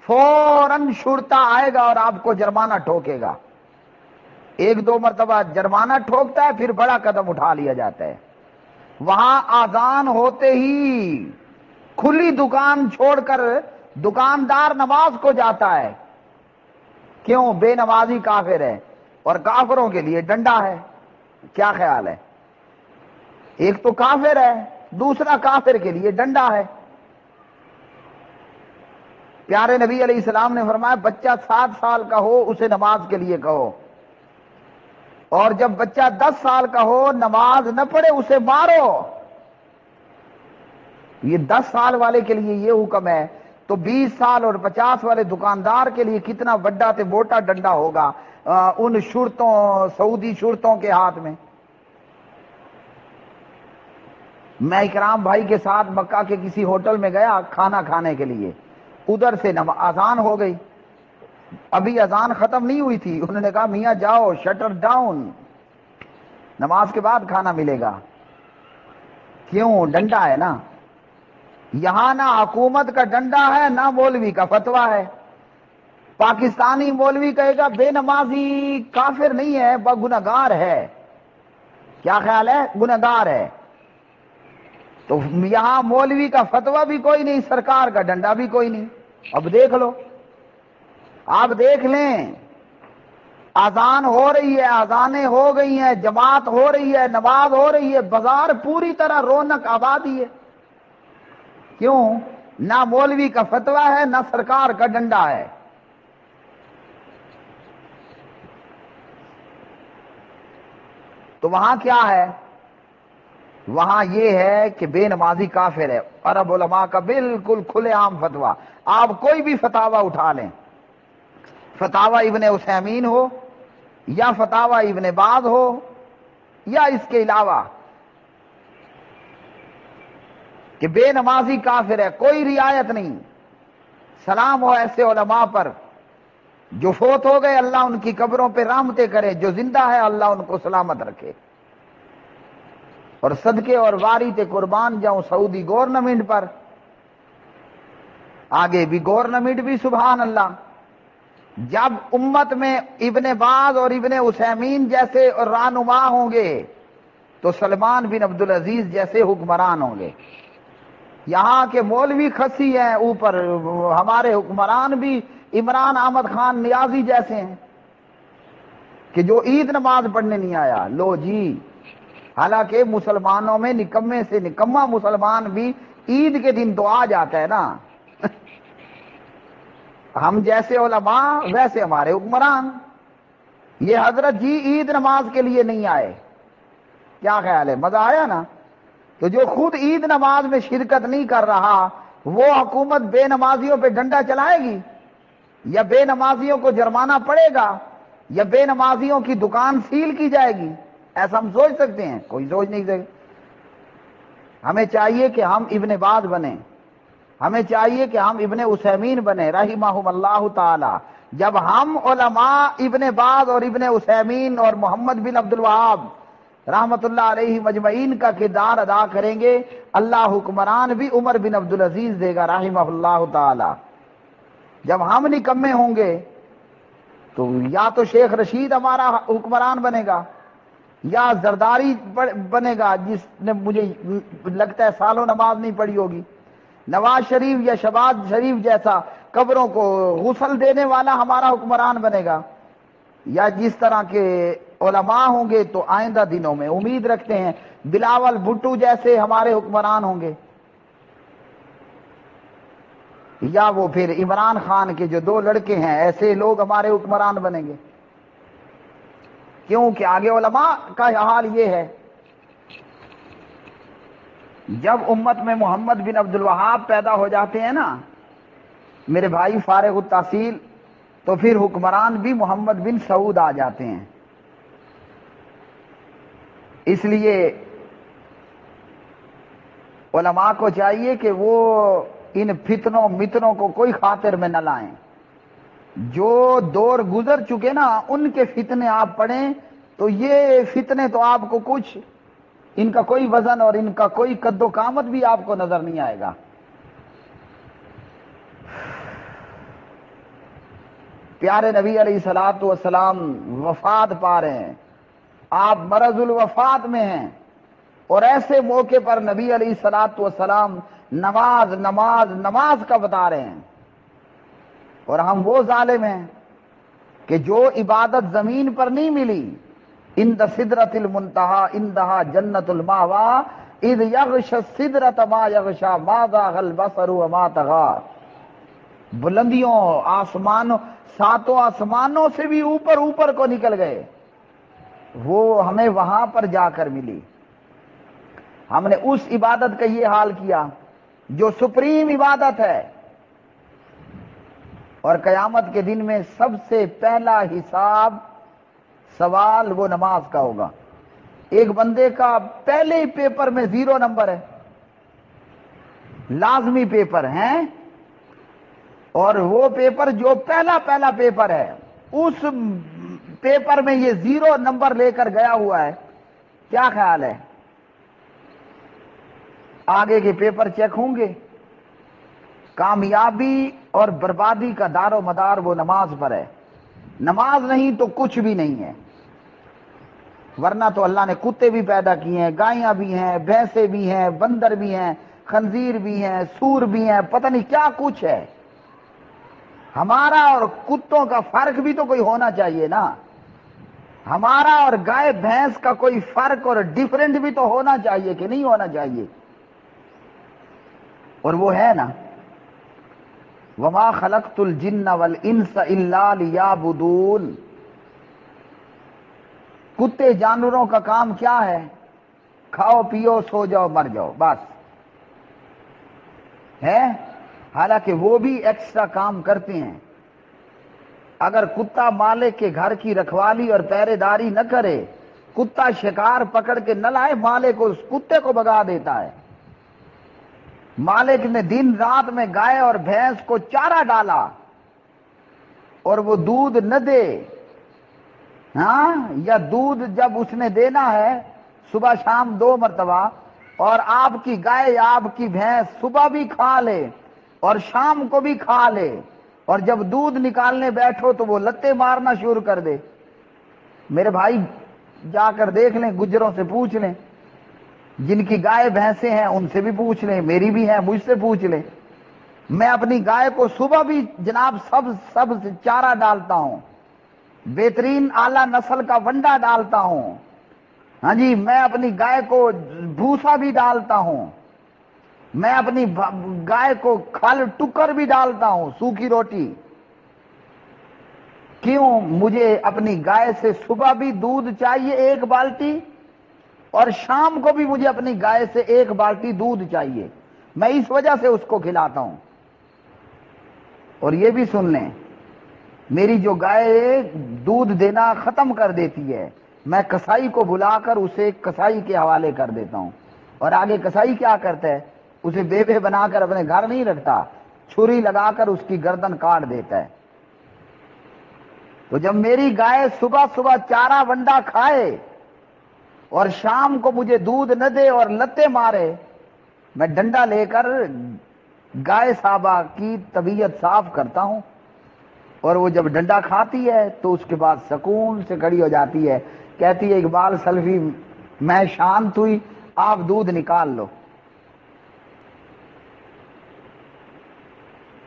فوراً شرطا آئے گا اور آپ کو جرمانہ ٹھوکے گا۔ ایک دو مرتبہ جرمانہ ٹھوکتا ہے، پھر بڑا قدم اٹھا لیا جاتا ہے۔ وہاں اذان ہوتے ہی کھلی دکان چھوڑ کر دکاندار نماز کو جاتا ہے، کیوں؟ بے نمازی کافر ہے، اور کافروں کے لیے ڈنڈا ہے۔ کیا خیال ہے؟ ایک تو کافر ہے، دوسرا کافر کے لیے ڈنڈا ہے۔ پیارے نبی علیہ السلام نے فرمایا بچہ 7 سال کا ہو اسے نماز کے لیے کہو، اور جب بچہ 10 سال کا ہو نماز نہ پڑھے اسے مارو۔ یہ 10 سال والے کے لیے یہ حکم ہے، تو 20 سال اور 50 والے دکاندار کے لیے کتنا بڑا تے موٹا ڈنڈا ہوگا ان شرطوں، سعودی شرطوں کے ہاتھ میں۔ میں اکرام بھائی کے ساتھ مکہ کے کسی ہوٹل میں گیا کھانا کھانے کے لیے، ادھر سے اذان ہو گئی، ابھی اذان ختم نہیں ہوئی تھی، انہوں نے کہا میاں جاؤ شٹر ڈاؤن، نماز کے بعد کھانا ملے گا۔ کیوں؟ ڈنڈا ہے نا۔ یہاں نہ حکومت کا ڈنڈا ہے نہ مولوی کا فتویٰ ہے۔ پاکستانی مولوی کہے گا بے نمازی کافر نہیں ہے، گنہگار ہے۔ کیا خیال ہے؟ گنہگار ہے۔ تو یہاں مولوی کا فتویٰ بھی کوئی نہیں، سرکار کا ڈنڈا بھی کوئی نہیں۔ اب دیکھ لو، آپ دیکھ لیں، اذان ہو رہی ہے، اذانیں ہو گئی ہیں، جماعت ہو رہی ہے، نماز ہو رہی ہے، بازار پوری طرح رونق آبادی ہے۔ کیوں؟ نہ مولوی کا فتویٰ ہے نہ سرکار کا ڈنڈا ہے۔ تو وہاں کیا ہے؟ وہاں یہ ہے کہ بے نمازی کافر ہے۔ عرب علماء کا بالکل کھلے عام فتویٰ، آپ کوئی بھی فتاویٰ اٹھا لیں، فتاویٰ ابن عثیمین ہو یا فتاویٰ ابن باز ہو یا اس کے علاوہ، کہ بے نمازی کافر ہے، کوئی رعایت نہیں۔ سلام ہو ایسے علماء پر جو فوت ہو گئے، اللہ ان کی قبروں پہ رحمتیں کرے، جو زندہ ہے اللہ ان کو سلامت رکھے۔ اور صدقے اور واری تے قربان جاؤں سعودی گورنمنٹ پر، آگے بھی گورنمنٹ بھی سبحان اللہ، جب امت میں ابن باز اور ابن عثیمین جیسے رہنما ہوں گے تو سلمان بن عبدالعزیز جیسے حکمران ہوں گے۔ یہاں کے مولوی خسی ہیں، اوپر ہمارے حکمران بھی عمران احمد خان نیازی جیسے ہیں کہ جو عید نماز پڑھنے نہیں آیا۔ لو جی، حالانکہ مسلمانوں میں نکمے سے نکما مسلمان بھی عید کے دن تو آ جاتا ہے نا۔ ہم جیسے علماء ویسے ہمارے حکمران۔ یہ حضرت جی عید نماز کے لیے نہیں آئے، کیا خیال ہے؟ مزہ آیا نا؟ تو جو خود عید نماز میں شرکت نہیں کر رہا، وہ حکومت بے نمازیوں پہ ڈنڈا چلائے گی، یا بے نمازیوں کو جرمانہ پڑے گا، یا بے نمازیوں کی دکان سیل کی جائے گی؟ ایسا ہم سوچ سکتے ہیں؟ کوئی سوچ نہیں سکتے۔ ہمیں چاہیے کہ ہم ابن باز بنیں، ہمیں چاہیے کہ ہم ابن عثیمین بنیں رحمہم اللہ تعالی۔ جب ہم علماء ابن باز اور ابن عثیمین اور محمد بن عبد الوہاب رحمت اللہ علیہ مجمعین کا کردار ادا کریں گے، اللہ حکمران بھی عمر بن عبدالعزیز دے گا رحمہ اللہ تعالی۔ جب ہم نکمے ہوں گے تو یا تو شیخ رشید ہمارا حکمران بنے گا، یا زرداری بنے گا جس نے مجھے لگتا ہے سالوں نماز نہیں پڑھی ہوگی، نواز شریف یا شہباز شریف جیسا قبروں کو غسل دینے والا ہمارا حکمران بنے گا، یا جس طرح کے علماء ہوں گے تو آئندہ دنوں میں امید رکھتے ہیں بلاول بھٹو جیسے ہمارے حکمران ہوں گے، یا وہ پھر عمران خان کے جو 2 لڑکے ہیں ایسے لوگ ہمارے حکمران بنیں گے۔ کیوں کہ آگے علماء کا حال یہ ہے، جب امت میں محمد بن عبد الوہاب پیدا ہو جاتے ہیں نا میرے بھائی فارغ التحصیل، تو پھر حکمران بھی محمد بن سعود آ جاتے ہیں۔ اس لیے علماء کو چاہیے کہ وہ ان فتنوں متنوں کو کوئی خاطر میں نہ لائیں۔ جو دور گزر چکے نا ان کے فتنے آپ پڑھیں تو یہ فتنے تو آپ کو کچھ ان کا کوئی وزن اور ان کا کوئی قد و قامت بھی آپ کو نظر نہیں آئے گا۔ پیارے نبی علیہ الصلوۃ والسلام وفات پا رہے ہیں، آپ مرض الوفات میں ہیں، اور ایسے موقع پر نبی علیہ الصلوۃ والسلام نماز نماز نماز کا بتا رہے ہیں، اور ہم وہ ظالم ہیں کہ جو عبادت زمین پر نہیں ملی، عند سدرۃ المنتہا عندہا جنت الماوا اذ یغشی السدرۃ ما یغشی ما ذاق البصر وما طغی، بلندیوں آسمانوں 7 آسمانوں سے بھی اوپر اوپر کو نکل گئے، وہ ہمیں وہاں پر جا کر ملی۔ ہم نے اس عبادت کا یہ حال کیا جو سپریم عبادت ہے، اور قیامت کے دن میں سب سے پہلا حساب سوال وہ نماز کا ہوگا۔ ایک بندے کا پہلے ہی پیپر میں 0 نمبر ہے، لازمی پیپر ہیں، اور وہ پیپر جو پہلا پیپر ہے اس پیپر میں یہ 0 نمبر لے کر گیا ہوا ہے، کیا خیال ہے؟ آگے کے پیپر چیک ہوں گے؟ کامیابی اور بربادی کا دار و مدار وہ نماز پر ہے، نماز نہیں تو کچھ بھی نہیں ہے۔ ورنہ تو اللہ نے کتے بھی پیدا کیے ہیں، گائیاں بھی ہیں، بھینسیں بھی ہیں، بندر بھی ہیں، خنزیر بھی ہیں، سور بھی ہیں، پتہ نہیں کیا کچھ ہے۔ ہمارا اور کتوں کا فرق بھی تو کوئی ہونا چاہیے نا، ہمارا اور گائے بھینس کا کوئی فرق اور ڈیفرنٹ بھی تو ہونا چاہیے کہ نہیں ہونا چاہیے؟ اور وہ ہے نا، وما خلقت الجن والانس الا لیعبدون۔ کتے جانوروں کا کام کیا ہے؟ کھاؤ پیو سو جاؤ مر جاؤ، بس ہے۔ حالانکہ وہ بھی ایکسٹرا کام کرتے ہیں۔ اگر کتا مالک کے گھر کی رکھوالی اور پہرے داری نہ کرے، کتا شکار پکڑ کے نہ لائے، مالک اس کتے کو بھگا دیتا ہے۔ مالک نے دن رات میں گائے اور بھینس کو چارہ ڈالا اور وہ دودھ نہ دے، ہاں، یا دودھ جب اس نے دینا ہے صبح شام 2 مرتبہ، اور آپ کی گائے یا آپ کی بھینس صبح بھی کھا لے اور شام کو بھی کھا لے، اور جب دودھ نکالنے بیٹھو تو وہ لتے مارنا شروع کر دے۔ میرے بھائی جا کر دیکھ لیں، گجروں سے پوچھ لیں، جن کی گائے بھینسیں ہیں ان سے بھی پوچھ لیں، میری بھی ہیں مجھ سے پوچھ لیں۔ میں اپنی گائے کو صبح بھی جناب سب چارہ ڈالتا ہوں، بہترین اعلیٰ نسل کا ونڈا ڈالتا ہوں، ہاں جی، میں اپنی گائے کو بھوسا بھی ڈالتا ہوں، میں اپنی گائے کو کھل ٹکر بھی ڈالتا ہوں، سوکھی روٹی۔ کیوں؟ مجھے اپنی گائے سے صبح بھی دودھ چاہیے 1 بالٹی، اور شام کو بھی مجھے اپنی گائے سے 1 بالٹی دودھ چاہیے، میں اس وجہ سے اس کو کھلاتا ہوں۔ اور یہ بھی سن لیں، میری جو گائے دودھ دینا ختم کر دیتی ہے، میں کسائی کو بلا کر اسے کسائی کے حوالے کر دیتا ہوں، اور آگے کسائی کیا کرتا ہے؟ اسے بیوے بنا کر اپنے گھر نہیں رکھتا، چھری لگا کر اس کی گردن کاٹ دیتا ہے۔ تو جب میری گائے صبح صبح چارہ ونڈا کھائے اور شام کو مجھے دودھ نہ دے اور لتے مارے، میں ڈنڈا لے کر گائے صاحبہ کی طبیعت صاف کرتا ہوں، اور وہ جب ڈنڈا کھاتی ہے تو اس کے بعد سکون سے کھڑی ہو جاتی ہے، کہتی ہے اقبال سلفی میں شانت ہوئی، آپ دودھ نکال لو۔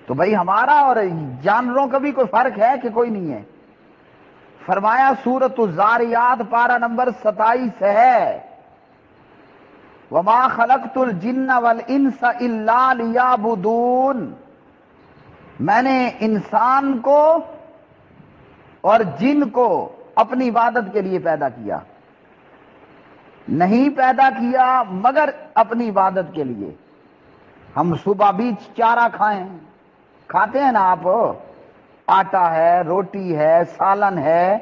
تو بھائی ہمارا اور جانوروں کا بھی کوئی فرق ہے کہ کوئی نہیں ہے؟ فرمایا سورۃ الزاریات پارہ نمبر 27 ہے، وما خلقت الجن والانس الا لیعبدون، میں نے انسان کو اور جن کو اپنی عبادت کے لیے پیدا کیا، نہیں پیدا کیا مگر اپنی عبادت کے لیے۔ ہم صبح بھی چارہ کھائیں، کھاتے ہیں نا آپ، آٹا ہے، روٹی ہے، سالن ہے،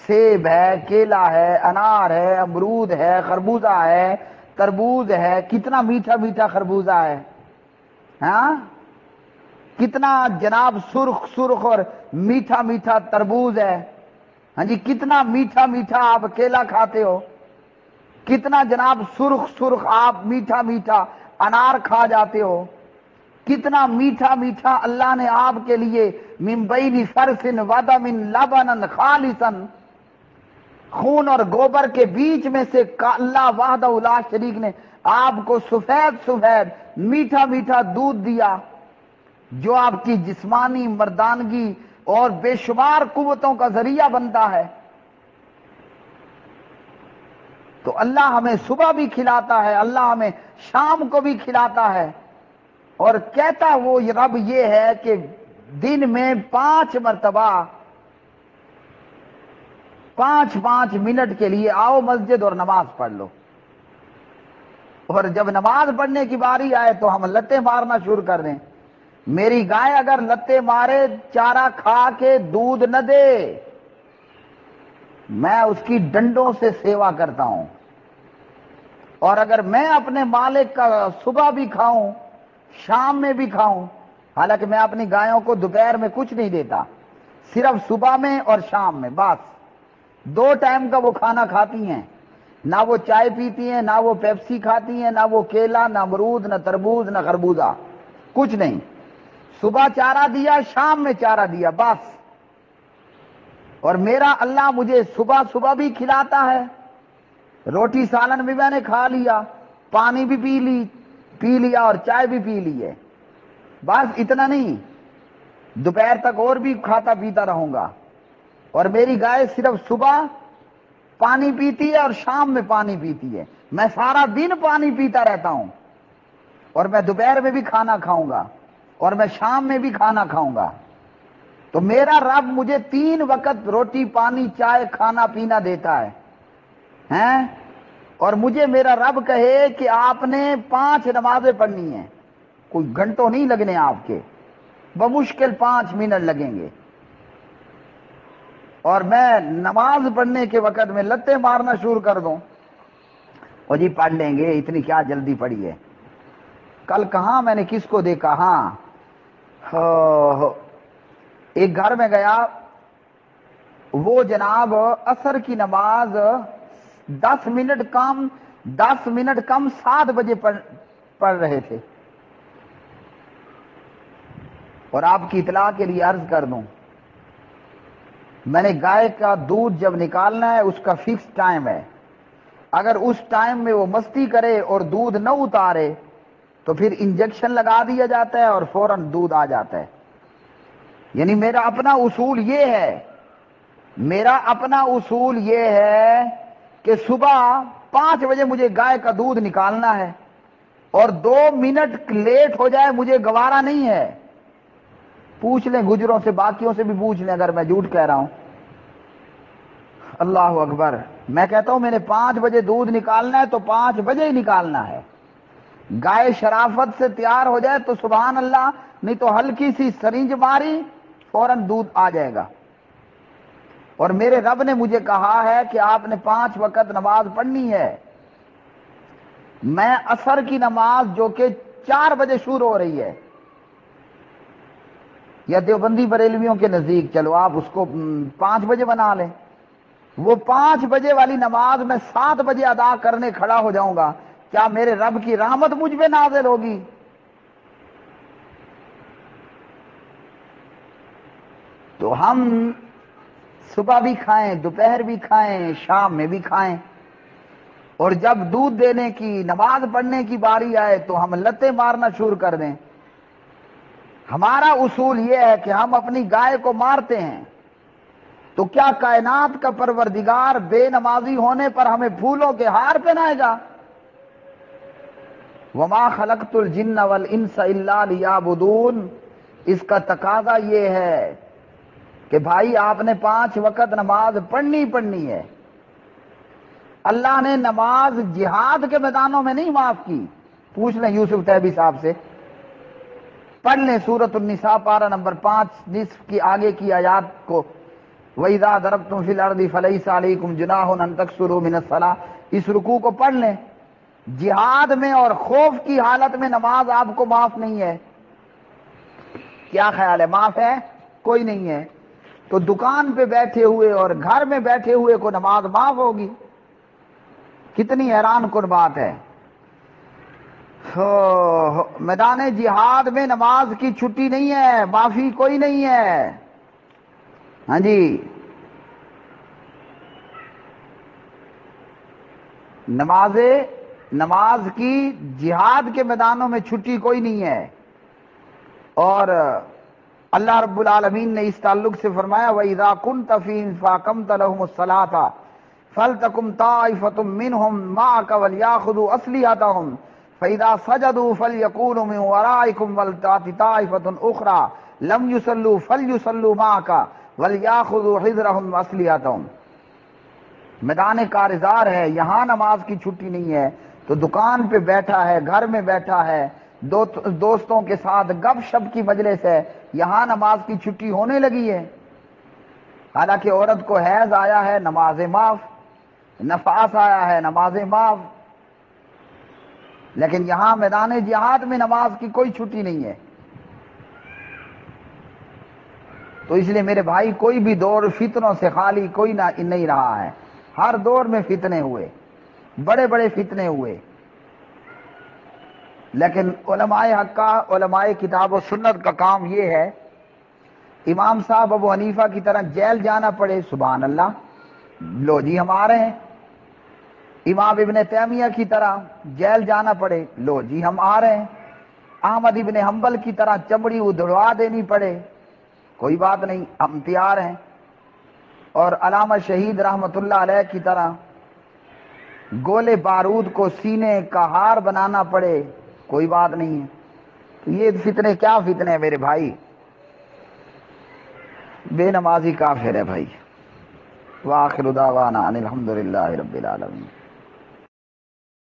سیب ہے، کیلا ہے، انار ہے، امرود ہے، خربوزہ ہے، تربوز ہے، کتنا میٹھا میٹھا خربوزہ ہے، ہاں کتنا جناب سرخ سرخ اور میٹھا میٹھا تربوز ہے، ہاں جی کتنا میٹھا میٹھا آپ کیلا کھاتے ہو، کتنا جناب سرخ سرخ آپ میٹھا میٹھا انار کھا جاتے ہو، کتنا میٹھا میٹھا اللہ نے آپ کے لیے من بین فرث ودم لبنا خالصا، خون اور گوبر کے بیچ میں سے اللہ وحدہ لا شریک نے آپ کو سفید سفید میٹھا میٹھا دودھ دیا، جو آپ کی جسمانی مردانگی اور بے شمار قوتوں کا ذریعہ بنتا ہے۔ تو اللہ ہمیں صبح بھی کھلاتا ہے، اللہ ہمیں شام کو بھی کھلاتا ہے، اور کہتا وہ رب یہ ہے کہ دن میں 5 مرتبہ 5 منٹ کے لیے آؤ مسجد اور نماز پڑھ لو، اور جب نماز پڑھنے کی باری آئے تو ہم لتے مارنا شروع کر دیں۔ میری گائے اگر لتے مارے، چارہ کھا کے دودھ نہ دے، میں اس کی ڈنڈوں سے سیوا کرتا ہوں، اور اگر میں اپنے مالک کا صبح بھی کھاؤں شام میں بھی کھاؤں، حالانکہ میں اپنی گایوں کو دوپہر میں کچھ نہیں دیتا، صرف صبح میں اور شام میں، بس 2 ٹائم کا وہ کھانا کھاتی ہیں، نہ وہ چائے پیتی ہیں، نہ وہ پیپسی کھاتی ہیں، نہ وہ کیلا، نہ امرود، نہ تربوز، نہ خربوزہ، کچھ نہیں، صبح چارہ دیا شام میں چارہ دیا بس۔ اور میرا اللہ مجھے صبح صبح بھی کھلاتا ہے، روٹی سالن بھی میں نے کھا لیا، پانی بھی پی لیا اور چائے بھی پی لی ہے، بس اتنا نہیں، دوپہر تک اور بھی کھاتا پیتا رہوں گا۔ اور میری گائے صرف صبح پانی پیتی ہے اور شام میں پانی پیتی ہے، میں سارا دن پانی پیتا رہتا ہوں، اور میں دوپہر میں بھی کھانا کھاؤں گا اور میں شام میں بھی کھانا کھاؤں گا۔ تو میرا رب مجھے 3 وقت روٹی پانی چائے کھانا پینا دیتا ہے ہیں، اور مجھے میرا رب کہے کہ آپ نے 5 نمازیں پڑھنی ہیں، کوئی گھنٹوں نہیں لگنے آپ کے، بمشکل 5 منٹ لگیں گے، اور میں نماز پڑھنے کے وقت میں لتے مارنا شروع کر دوں، اور جی پڑھ لیں گے، اتنی کیا جلدی پڑی ہے۔ کل کہاں میں نے کس کو دیکھا، ہاں ایک گھر میں گیا، وہ جناب عصر کی نماز 10 منٹ کم 7 بجے پڑھ رہے تھے، اور آپ کی اطلاع کے لیے عرض کر دوں، میں نے گائے کا دودھ جب نکالنا ہے اس کا فکس ٹائم ہے، اگر اس ٹائم میں وہ مستی کرے اور دودھ نہ اتارے تو پھر انجیکشن لگا دیا جاتا ہے اور فوراً دودھ آ جاتا ہے۔ یعنی میرا اپنا اصول یہ ہے کہ صبح 5 بجے مجھے گائے کا دودھ نکالنا ہے، اور 2 منٹ لیٹ ہو جائے مجھے گوارا نہیں ہے۔ پوچھ لیں گجروں سے، باقیوں سے بھی پوچھ لیں اگر میں جھوٹ کہہ رہا ہوں۔ اللہ اکبر، میں کہتا ہوں میں نے 5 بجے دودھ نکالنا ہے تو 5 بجے ہی نکالنا ہے، گائے شرافت سے تیار ہو جائے تو سبحان اللہ، نہیں تو ہلکی سی سرنج ماری فوراً دودھ آ جائے گا۔ اور میرے رب نے مجھے کہا ہے کہ آپ نے 5 وقت نماز پڑھنی ہے۔ میں عصر کی نماز جو کہ 4 بجے شروع ہو رہی ہے، یا دیوبندی بریلویوں کے نزدیک چلو آپ اس کو 5 بجے بنا لیں، وہ 5 بجے والی نماز میں 7 بجے ادا کرنے کھڑا ہو جاؤں گا، کیا میرے رب کی رحمت مجھ پہ نازل ہوگی؟ تو ہم صبح بھی کھائیں، دوپہر بھی کھائیں، شام میں بھی کھائیں، اور جب دودھ دینے کی، نماز پڑھنے کی باری آئے تو ہم لتیں مارنا شروع کر دیں۔ ہمارا اصول یہ ہے کہ ہم اپنی گائے کو مارتے ہیں، تو کیا کائنات کا پروردگار بے نمازی ہونے پر ہمیں پھولوں کے ہار پہنائے گا؟ وما خلقت الجن والانس الا لیعبدون، اس کا تقاضا یہ ہے کہ بھائی آپ نے 5 وقت نماز پڑھنی ہے۔ اللہ نے نماز جہاد کے میدانوں میں نہیں معاف کی۔ پوچھ لیں یوسف تیبی صاحب سے، پڑھ لیں سورۃ النساء پارہ نمبر 5 نصف کی آگے کی آیات کو، وَإِذَا ضَرَبْتُمْ فِي الْأَرْضِ فَلَيْسَ عَلَيْكُمْ جُنَاحٌ أَن تَقْصُرُوا مِنَ الصَّلَاةِ، اس رکوع کو پڑھ لیں۔ جہاد میں اور خوف کی حالت میں نماز آپ کو معاف نہیں ہے۔ کیا خیال ہے، معاف ہے؟ کوئی نہیں ہے۔ تو دکان پہ بیٹھے ہوئے اور گھر میں بیٹھے ہوئے کو نماز معاف ہوگی؟ کتنی حیران کن بات ہے۔ میدان جہاد میں نماز کی چھٹی نہیں ہے، معافی کوئی نہیں ہے۔ ہاں جی، نماز کی جہاد کے میدانوں میں چھٹی کوئی نہیں ہے۔ اور اللہ رب العالمین نے اس تعلق سے فرمایا وَإِذَا كُنْتَ فِيهِمْ فَأَقَمْتَ لَهُمُ الصَّلَاةَ فَلْتَقُمْ طَائِفَةٌ مِّنْهُمْ مَعَكَ وَلْيَأْخُذُوا أَسْلِحَتَهُمْ فَإِذَا سَجَدُوا فَلْيَكُونُوا مِنْ وَرَائِكُمْ وَلْتَأْتِ طَائِفَةٌ أُخْرَى لَمْ يُصَلُّوا فَلْيُصَلُّوا مَعَكَ وَلْيَأْخُذُوا حِذْرَهُمْ وَأَسْلِحَتَهُمْ۔ میدان کارزار ہے، یہاں نماز کی چھٹی نہیں ہے، تو دکان پہ بیٹھا ہے، گھر میں بیٹھا ہے، دوستوں کے ساتھ گپ شپ کی مجلس ہے، یہاں نماز کی چھٹی ہونے لگی ہے۔ حالانکہ عورت کو حیض آیا ہے، نماز معاف، نفاس آیا ہے، نماز معاف، لیکن یہاں میدان جہاد میں نماز کی کوئی چھٹی نہیں ہے۔ تو اس لیے میرے بھائی، کوئی بھی دور فتنوں سے خالی کوئی نہیں رہا ہے، ہر دور میں فتنے ہوئے، بڑے بڑے فتنے ہوئے، لیکن علماء حق کا، علماء کتاب و سنت کا کام یہ ہے، امام صاحب ابو حنیفہ کی طرح جیل جانا پڑے، سبحان اللہ، لو جی ہم آ رہے ہیں۔ امام ابن تیمیہ کی طرح جیل جانا پڑے، لو جی ہم آ رہے ہیں۔ احمد ابن حنبل کی طرح چمڑی ادھڑوا دینی پڑے، کوئی بات نہیں، ہم تیار ہیں۔ اور علامہ شہید رحمت اللہ علیہ کی طرح گولے بارود کو سینے کا ہار بنانا پڑے، کوئی بات نہیں ہے۔ تو یہ فتنے کیا فتنے ہیں میرے بھائی؟ بے نمازی کافر ہے بھائی۔ وآخر دعوانا ان الحمد للہ رب العالمین۔